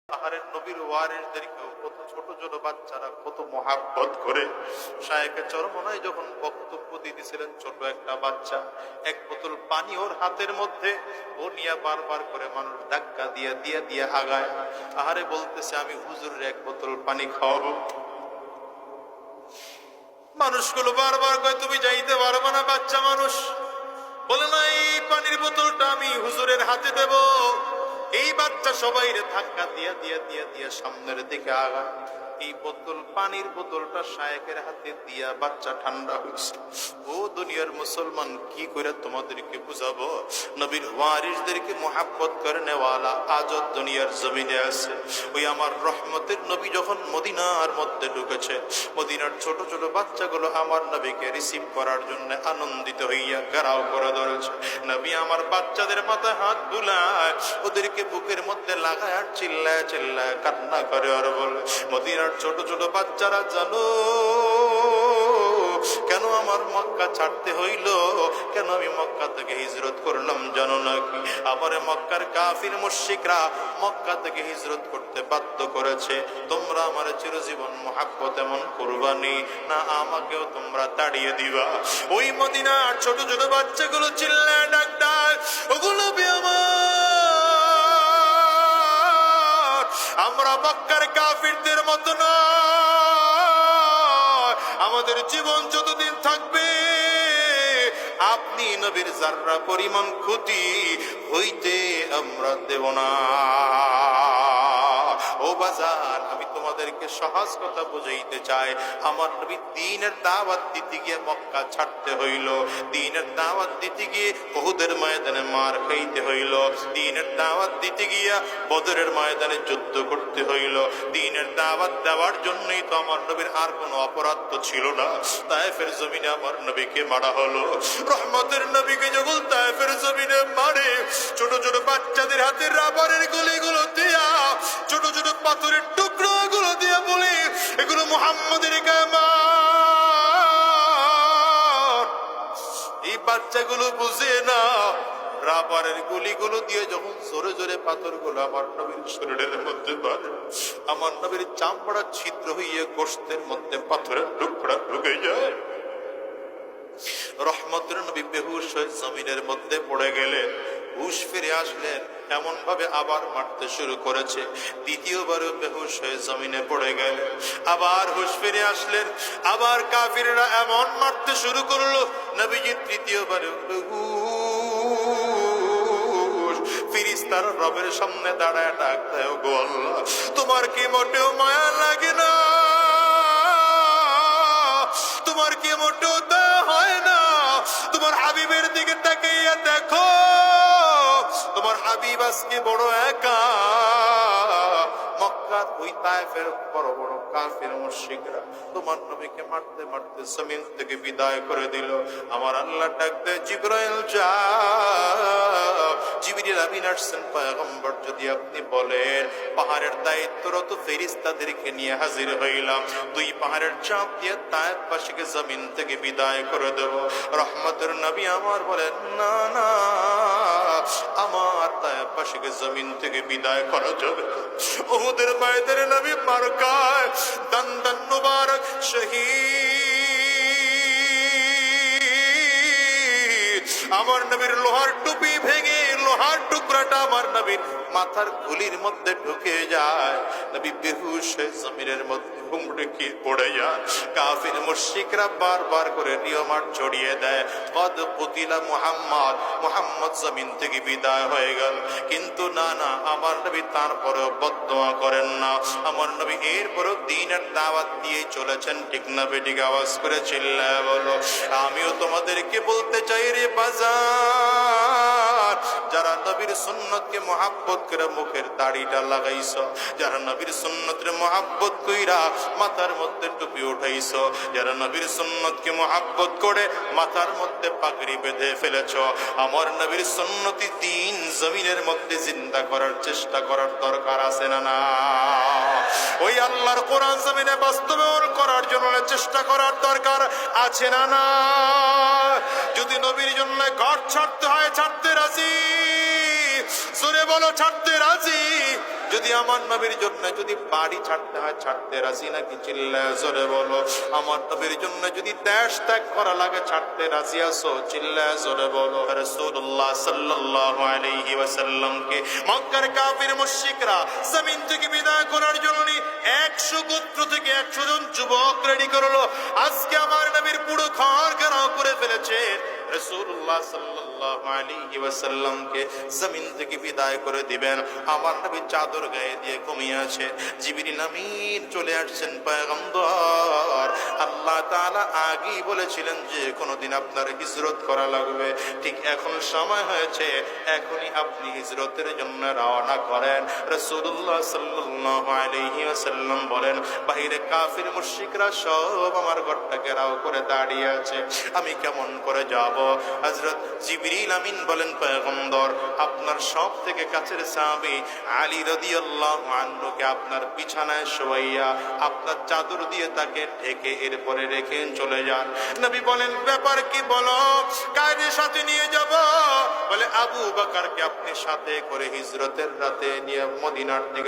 আহারের নবীর ওয়ারিসদেরকেও কত ছোট ছোট বাচ্চারা কত মহাব্বত করে। শায়েখে চরমনায় যখন বক্তব্য দিতেছিলেন, ছোট একটা বাচ্চা এক বোতল পানি ওর হাতের মধ্যে, ও নিয়ে বারবার করে মানুষ ধাক্কা দিয়ে দিয়ে দিয়ে আগায়। আহারে বলতেছে, আমি হুজুরের এক বোতল পানি খাওয়াবো। মানুষগুলো বারবার কয়, তুমি যাইতে পারবো না, বাচ্চা মানুষ। বলে না, এই পানির বোতলটা আমি হুজুরের হাতে দেব। এই বাচ্চা সবাই ধাক্কা দিয়া দিয়া দিয়া দিয়া সামনের দিকে আগায়। এই বোতল, পানির বোতলটা শায়েখের হাতে দিয়া বাচ্চা ঠান্ডা হয়েছে। ও দুনিয়ার মুসলমান, কি করে তোমাদেরকে বুঝাবো? নবীর ওয়ারিসদেরকে মোহাব্বত করে নেওয়ালা আজও দুনিয়ার জমিনে আছে। ওই আমার রহমতের নবী যখন মদিনার মধ্যে ঢুকেছে, মদিনার ছোট ছোট বাচ্চাগুলো আমার নবীকে রিসিভ করার জন্য আনন্দিত হইয়া গারাও করে ধরেছে। নবী আমার বাচ্চাদের মাথায় হাত বুলায়, ওদেরকে বুকের মধ্যে লাগায় আর চিল্লায় চিল্লায় কান্না করে আর বলে, মদিনার ছোট ছোট বাচ্চারা, জানো কেন আমার মক্কা ছাড়তে হইল? কেন আমি মক্কা থেকে হিজরত করলাম জানো নাকি? আমার মক্কার কাফির মুশরিকরা মক্কা থেকে হিজরত করতে বাধ্য করেছে। তোমরা আমার চিরজীবন মহাব্বত এমন কুরবানি না, আমাকেও তোমরা তাড়িয়ে দিবা। ওই মদিনার ছোট ছোট বাচ্চাগুলো চিল্লায় ডাক ডাক, ওগুলো আমরা মক্কার কাফিরদের মতো না। আমাদের জীবন যতদিন থাকবে, আপনি নবীর যাররা পরিমাণ ক্ষতি হইতে আমরা দেব না। ও বাজার, আমি তোমাদেরকে সহজ কথা বুঝাইতে চাই। আমার নবী দ্বীনের দাওয়াত দিতে গিয়ে মক্কা ছাড়তে হইল, দ্বীনের দাওয়াত দিতে গিয়ে উহুদের ময়দানে মার খাইতে হইল, দ্বীনের দাওয়াত দিতে গিয়া বদরের ময়দানে যুদ্ধ করতে হইল। দ্বীনের দাওয়াত দেওয়ার জন্যই তো আমার নবীর আর কোনো অপরাধ তো ছিল না। তায়েফের জমিনে আমার নবীকে মারা হলো। রহমতের নবীকে যখন তায়েফের জমিনে মারে, ছোট ছোট বাচ্চাদের হাতে রাবারের গুলিগুলো দিয়া, ছোট ছোট পাথরের টুকরো গুলো দিয়ে বলে, এগুলো মুহাম্মাদের কামান। এই বাচ্চাগুলো বুঝে না, রাবারের গুলিগুলো দিয়ে যখন জোরে জোরে পাথরগুলো আমার নবীর শরীরের মধ্যে মারে, আমার নবীর চামড়া ছিদ্র হইয়ে গোশতের মধ্যে পাথরের টুকরা ঢুকে যায়। রহমতের নবী বেহুশ হয়ে জমিনের মধ্যে পড়ে গেলেন। হুশ ফিরে আসলেন, এমন ভাবে আবার মারতে শুরু করেছে। দ্বিতীয়বারও বেহুশ হয়ে জমিনে পড়ে গেলেন। আবার হুশ ফিরে আসলেন, আবার কাফিররা এমন মারতে শুরু করলো, নবীজি তৃতীয়বারও বেহুশ। ফেরেশতারা রবের সামনে দাঁড়ায় ডাক দেয়, ওগো আল্লাহ, তোমার কি মোটেও মায়া লাগে না? তোমার কি মোটেও দয়া হয় না? তোমার হাবিবের দিকে তাকাইয়া দেখো, তোমার হাবিব আজকে বড় একা। মক্কার ওই তায়েফের বড় বড় কাফির মুশরিকরা তোমার নবীকে মারতে মারতে জমিন থেকে বিদায় করে দিল। আমার আল্লাহ ডাক দেয়, জিবরাইল যাও। জিবরিল আমিন আসছেন, পয়গম্বর যদি আপনি বলেন, পাহাড়ের দায়িত্বরত ফেরেশতাদেরকে নিয়ে হাজির হইলাম, দুই পাহাড়ের চাপ দিয়ে তায়েফবাসীকে জমিন থেকে বিদায় করে দেব। রহমতের নবী আমার বলেন, না না, আমার তায়েফবাসীকে জমিন থেকে বিদায় করা যাবে। উহুদের ময়দানে নবী মার খায়, দান মুবারক শহীদ। আমার নবীর লোহার টুপি ভেঙে লোহার টুকরাটা আমার নবীর মাথার খুলির মধ্যে ঢুকে যায়। নবী বেহুশ হয়ে জমিনের মধ্যে হুমড়ে খেয়ে পড়ে যায়। কাফির মুশরিকরা বারবার করে নিয়মার ছড়িয়ে দেয়, কদ কুতিলা মুহাম্মদ, মুহাম্মদ জমিন থেকে বিদায় হয়ে গেল। কিন্তু না না, আমার নবী তারপরেও বদদোয়া করেন না। আমার নবী এরপরেও দ্বীনের দাওয়াত দিয়ে চলেছেন। ঠিক না বেঠিক? আওয়াজ করে চিল্লায় বলো। আমিও তোমাদেরকে বলতে চাই রে বাজার, যারা নবীর সুন্নতকে মহাব্বত করে মুখের দাড়িটা লাগাইছো, যারা নবীর সুন্নতের মহাব্বত কইরা মাথার মধ্যে টুপি উঠাইছো, যারা নবীর সুন্নতকে মহাব্বত করে মাথার মধ্যে পাগড়ি বেঁধে ফেলেছো, আমার নবীর সুন্নতি দ্বীন জমিনের মধ্যে জিন্দা করার চেষ্টা করার দরকার আছে না না? ওই আল্লাহর কোরআন জমিনে বাস্তবায়ন করার জন্য চেষ্টা করার দরকার আছে না না? যদি নবীর জন্য ঘর ছাড়তে হয়, ছাড়তে রাজি। জোরে বলো, ছাড়তে রাজি। যদি আমার নবীর জন্য যদি বাড়ি ছাড়তে হয় ছাড়তে রাজি নাকি চিল্লায় জোরে বলো। আমার নবীর জন্য যদি দেশ ত্যাগ করা লাগে ছাড়তে রাজি আছো চিল্লায় জোরে বলো। রাসূলুল্লাহ সাল্লাল্লাহু আলাইহি ওয়াসাল্লামকে মক্কার কাফির মুশরিকরা জমিন থেকে বিদায় করার জন্য 100 গোত্র থেকে 100 জন যুবক রেডি করলো। আজকে আমার নবীর পুরো ঘর ঘেরাও করে ফেলেছেন। রাসূলুল্লাহ সাল্লাল্লাহু আলাইহি ওয়াসাল্লামকে জমিন থেকে বিদায় করে দিবেন, আমার নবী চাদর গায়ে দিয়ে ঘুমিয়ে আছে। জিবরিল আমিন চলে আসছেন। পয়গম্বর, আল্লাহ তাআলা আগেই বলেছিলেন যে কোনদিন আপনার হিজরত করা লাগবে, ঠিক এখন সময় হয়েছে, এখনই আপনি হিজরতের জন্য রওনা করেন। রাসূলুল্লাহ সাল্লাল্লাহু আলাইহি ওয়াসাল্লাম বলেন, বাহিরে কাফির মুশরিকরা সব আমার ঘরটা ঘেরাও করে দাঁড়িয়ে আছে, আমি কেমন করে যাব? হযরত জিবরিল আমিন বলেন, পয়গম্বর, আপনার সব থেকে কাছের সাহাবী আলী রাদিয়াল্লাহু আনহুকে আপনার বিছানায় শোয়াইয়া আপনার চাদর দিয়ে তাকে ঢেকে এরপরে রেখে চলে যান। নবী বলেন, ব্যাপার কি বলো? কার সাথে নিয়ে যাব? বলে, আবু বকরকে আপনি সাথে করে হিজরতের রাতে নিয়ে মদিনার দিকে